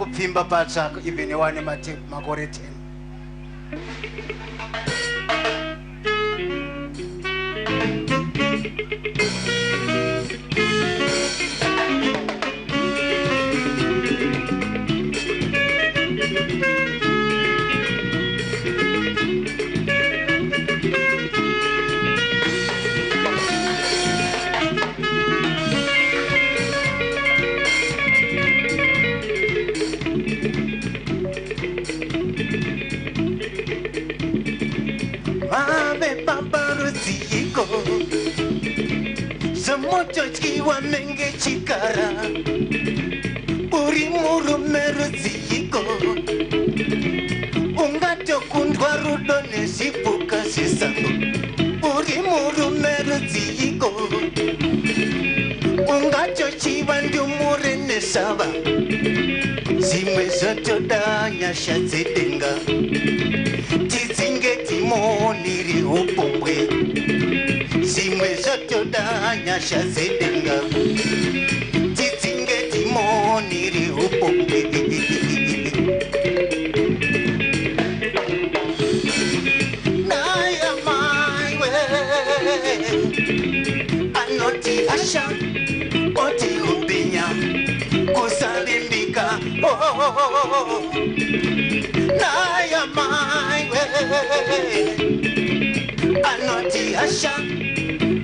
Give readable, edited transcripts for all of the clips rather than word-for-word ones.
kupfimba patsvako even wane makore 10. Mucho chiwa menge chikara uri murumero ziko ungato kundwa rudo nezipuka sisango uri murumero ziko ungato chiwa ndumure nesava zimwe zotoda nyasha dzedenga tidzinge timoniri upumbwe zimwe zotoda nyasha zedenga tidzinge timoniri upumbwe naya maiwe anoti asha oti upinya kusalimbika naya maiwe anoti asha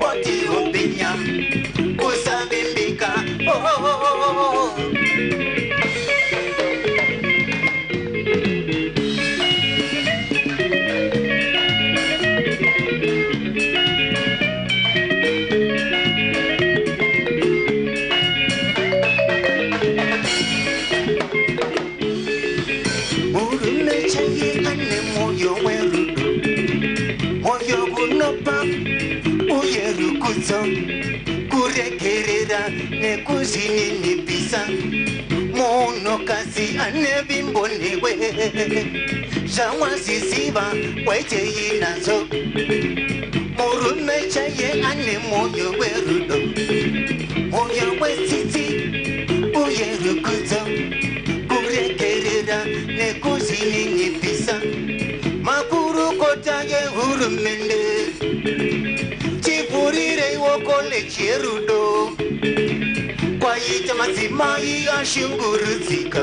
oti upinya kusalimbika kurekerera nekuzininipisa munhukadzi ane vimbonewe zvamwaziziva waiteinadzo murume chaiye ane mwoyo werudo mwoyo wetsitsi uye rukudzo kurekerera nekuzininipisa makurukota yehurumende chivurire iwokole cherudo kwaita madzimai ashungurudzika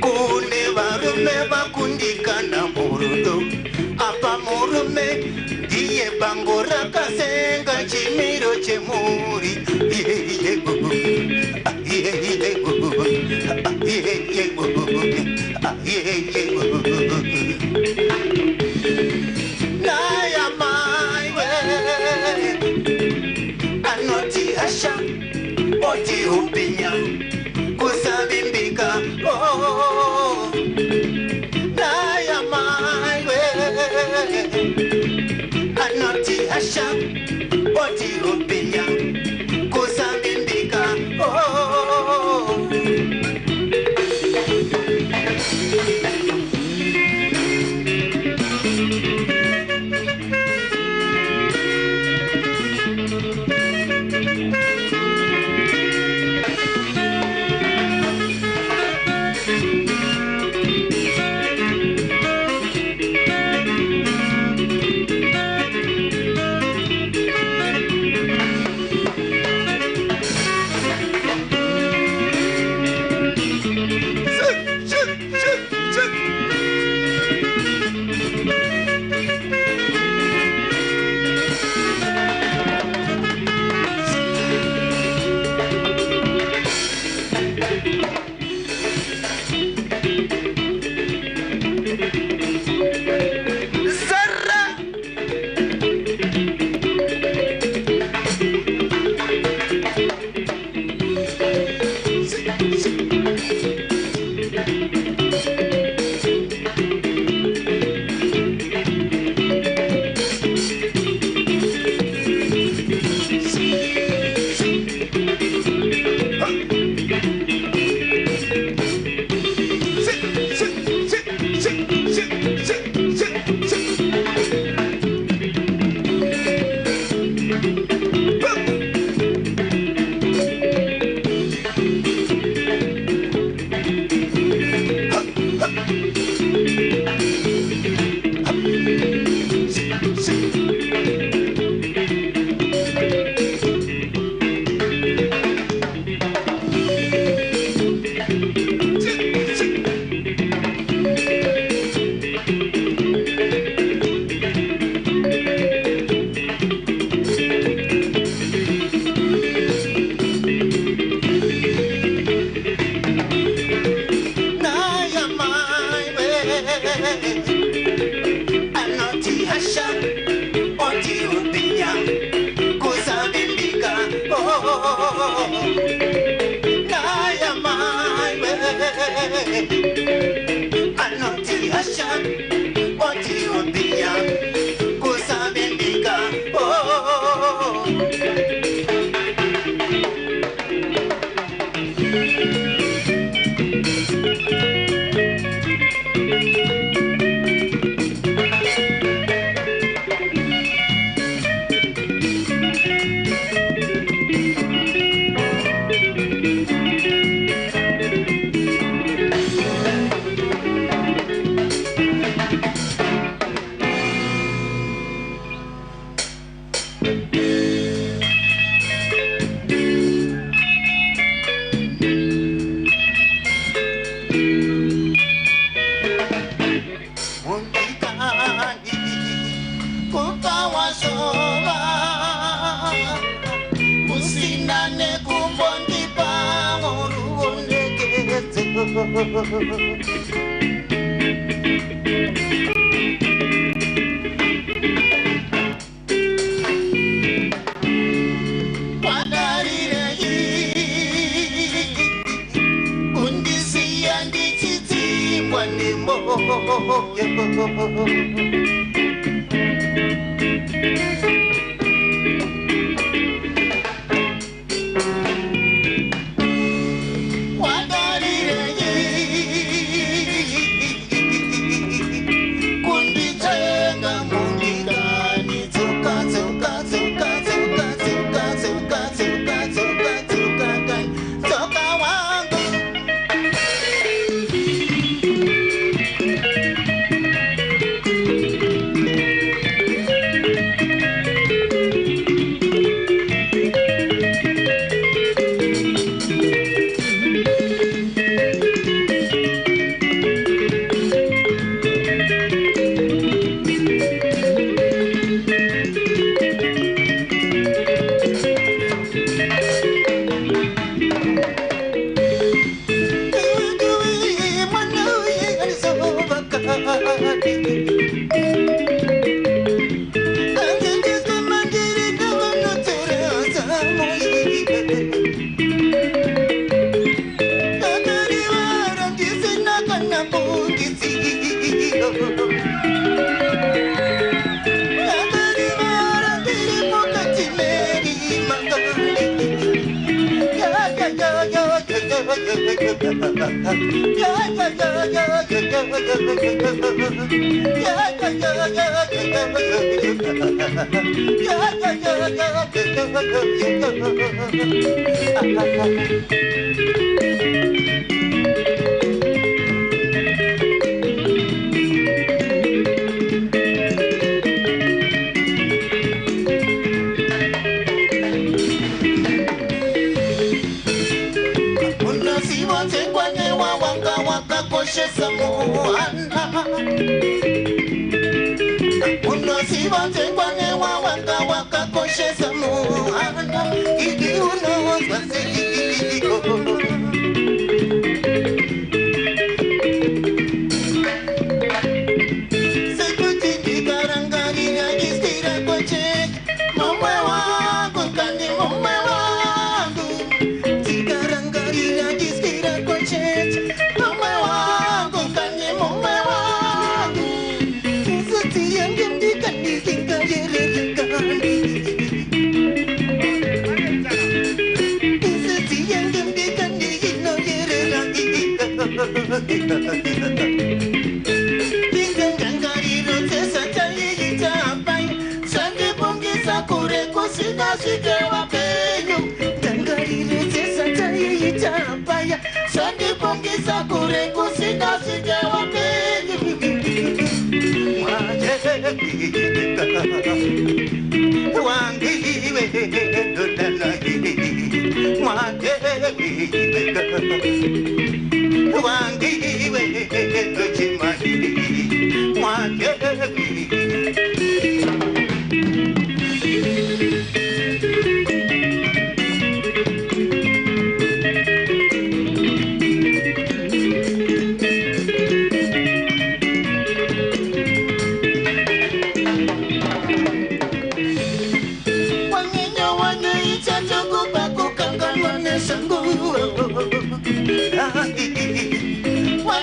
kune varume vakundikana murudo apa murume ndiye bango rakasenga chimiro chemuri naya maiwe anoti asha oti upinya kusavimbika naya maiwe anoti asha oti upinya kusavimbika Anoti Hasha, Oti Upinya, Kusabindika, oh, Naya my way. Anoti Hasha, Oti Upinya, Kusabindika, oh.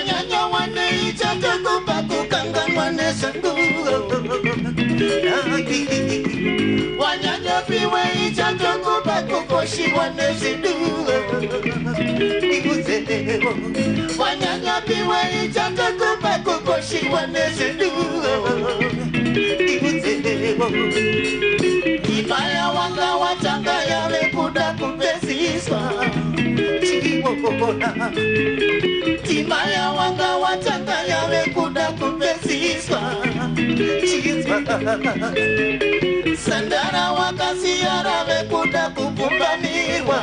wanyanya wane ichatoku pakukanga wane sangu wanyanya piwe ichatoku pakukoshi wane sindu Ikuzewo wanyanya piwe ichatoku pakukoshi wane sindu Ikuzewo Ibaya wanga watanga yawe kuda kupesiswa Chiwona Ibaya wanga watanga yawe kuda kupesiswa Chiwona Sandara wakasiara we kuda kupumbaniwa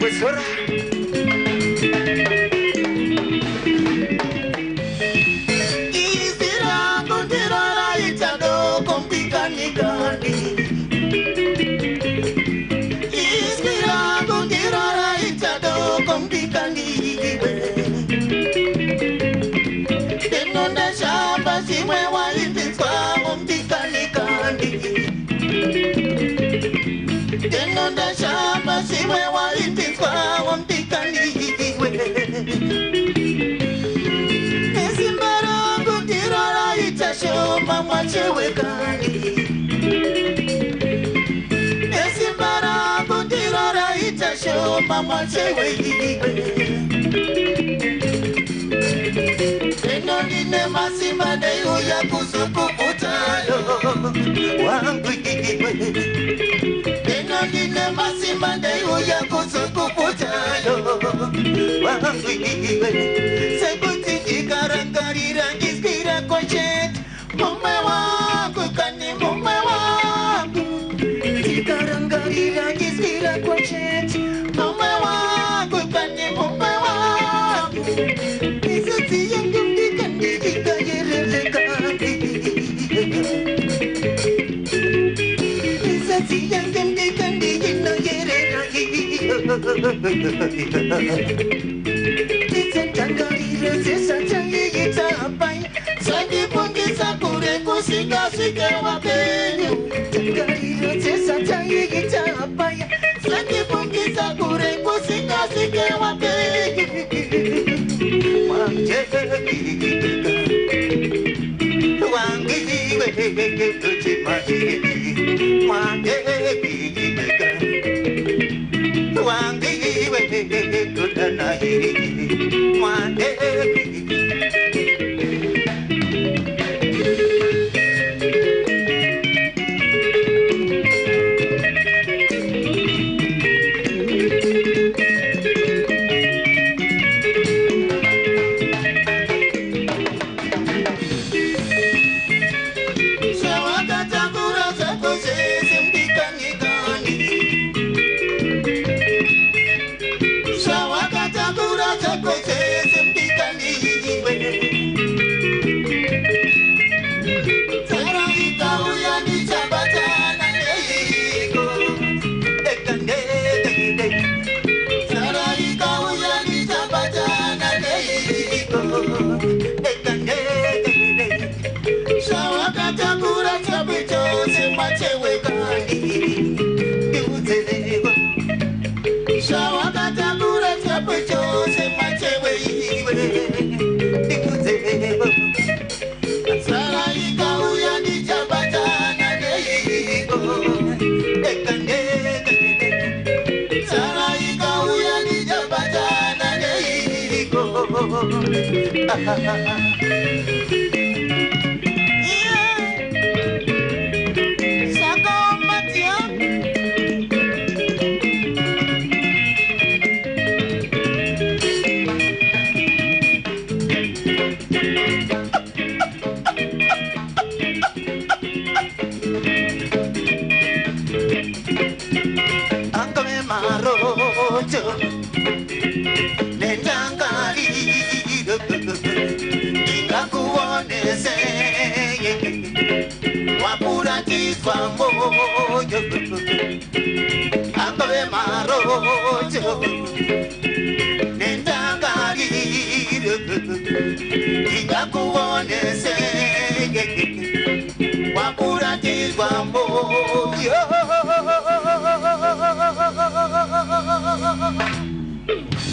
Wesora Isira kondirara itado kompikanigani Isira kondirara itado kompikanigwe Denonda shamba simwe wa itiswa kompikanigani Denonda shamba simwe wa itiswa kompikanigwe Esimbara kondirara itashoma mwachewekani Esimbara kondirara itashoma mwachewekani Enonine masimba deyo ya kusukuputalo Wangwiwe Enonine masimba deyo ya kusukuputalo Wangwiwe Sekuti jikarangarira jiskira kochet Mume wangu kani mume wangu Jikarangarira jiskira kochet Mume wangu kani mume wangu Isati yangu mdikandi jika yerelekandi Isati yangu mdikandi jina yerelekandi Tangarira sesa changi itapai Sandi pungi sakure kusika sike wapenyu Tangarira sesa changi itapai Sandi pungi sakure kusika sike wapenyu Wangiwe tuchimahi Wangiwe tutanahi wakuratizwa moyo.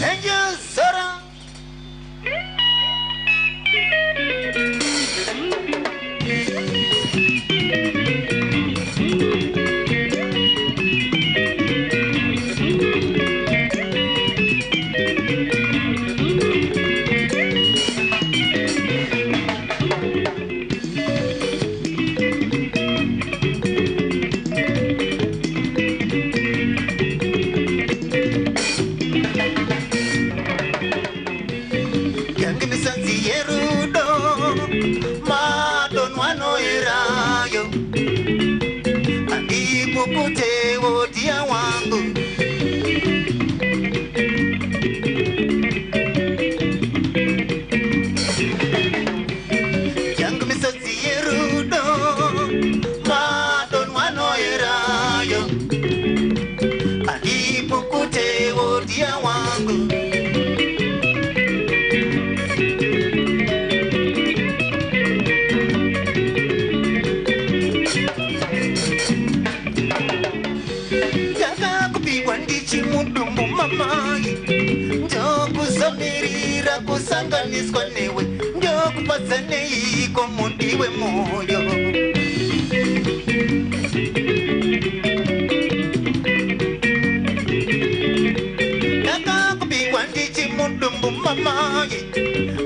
Angel Sarah. Kukute wodia wangu yangu misozi yerudo madon wano erayo ani kukute wodia wangu mudumbu mamai njoku samirira kusanganiswa newe njoku pasanei komundiwe moyo nakakupigwa ndichi mudumbu mamai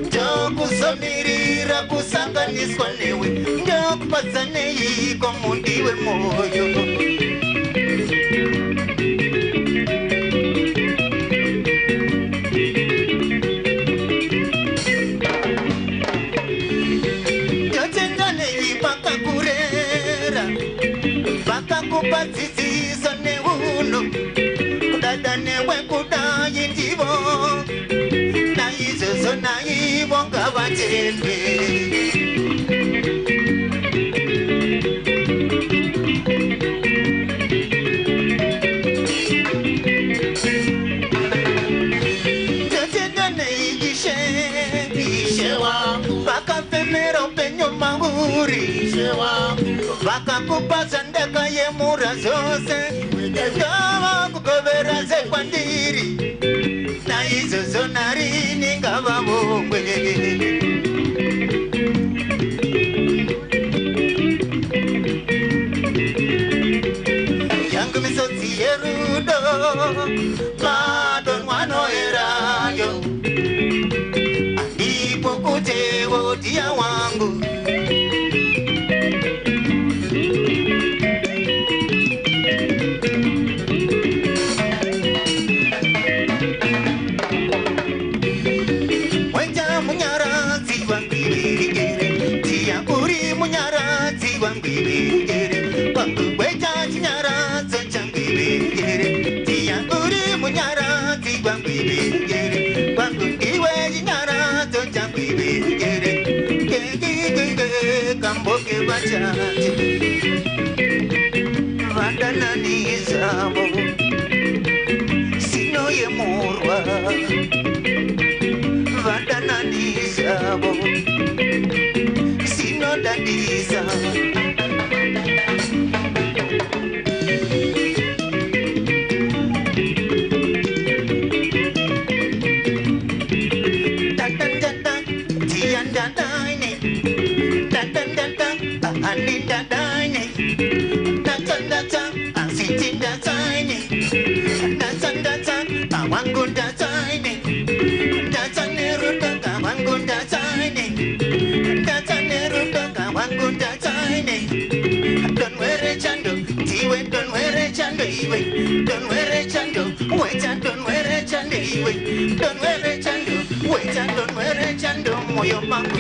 njoku samirira kusanganiswa newe njoku pasanei komundiwe moyo. Kupatisiza ne uno kudada newe kudayi ndivo na izozo na ivo ngabatende jotenda ne ishe wangu bakafemera upenyo mahuri ishe wangu bakakupaza ndaka yemura zose ngava kukobera zekwandiri na izozo narini ngava vongwe yangu misodzi yerudo madon wano erayo andipo kute wodia wangu Kamboke bachache vandana nizamo sino ye murwa vandana nizamo sino dadisa Anita Dine, Data, I'm sitting that tiny. Data, I want good that tiny. Data Neruda, I want good that tiny. Data Neruda, I want good that tiny. Don't wear a chando, Tiwe, don't wear a chando, don't wear a chando, wait and don't wear a chando, don't wear a chando, wait and don't wear a chando, Moyo Mango.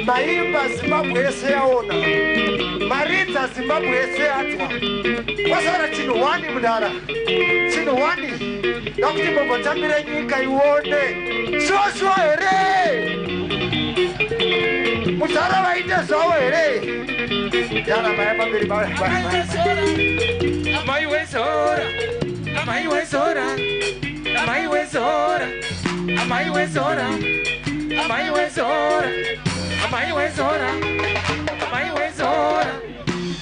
Maimba Zimbabwe yese yaona Marita Zimbabwe yese atwa Wasara chino wani mdara Chino wani Nakuti mbongo tamire nyika iwone Shua ere Musara waite sawa ere Jana maimba mbili bawe Amaiwe zora Amaiwe zora Amaiwe zora Amaiwe zora Amaiwe zora Amaiwe zora Amaiwe zora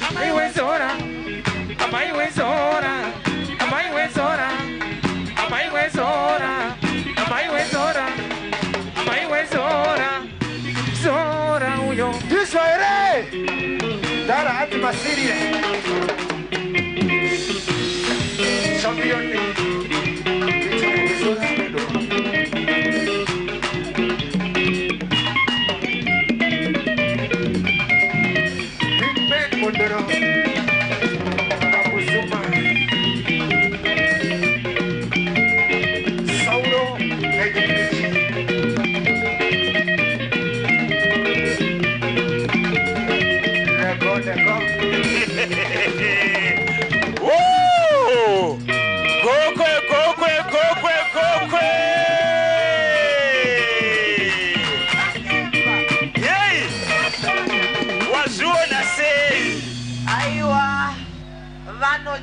Amaiwe zora Amaiwe zora Amaiwe zora Amaiwe zora Amaiwe zora Amaiwe zora Zora uyo Diswaere Dara hati masiria Shambioni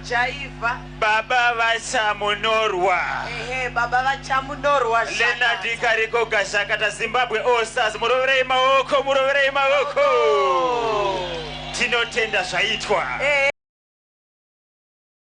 Jaiva Baba vachamunorwa baba vachamunorwa Leonard Kariko Gashakata Zimbabwe All Stars muroverei maoko Tinotenda zvaitwa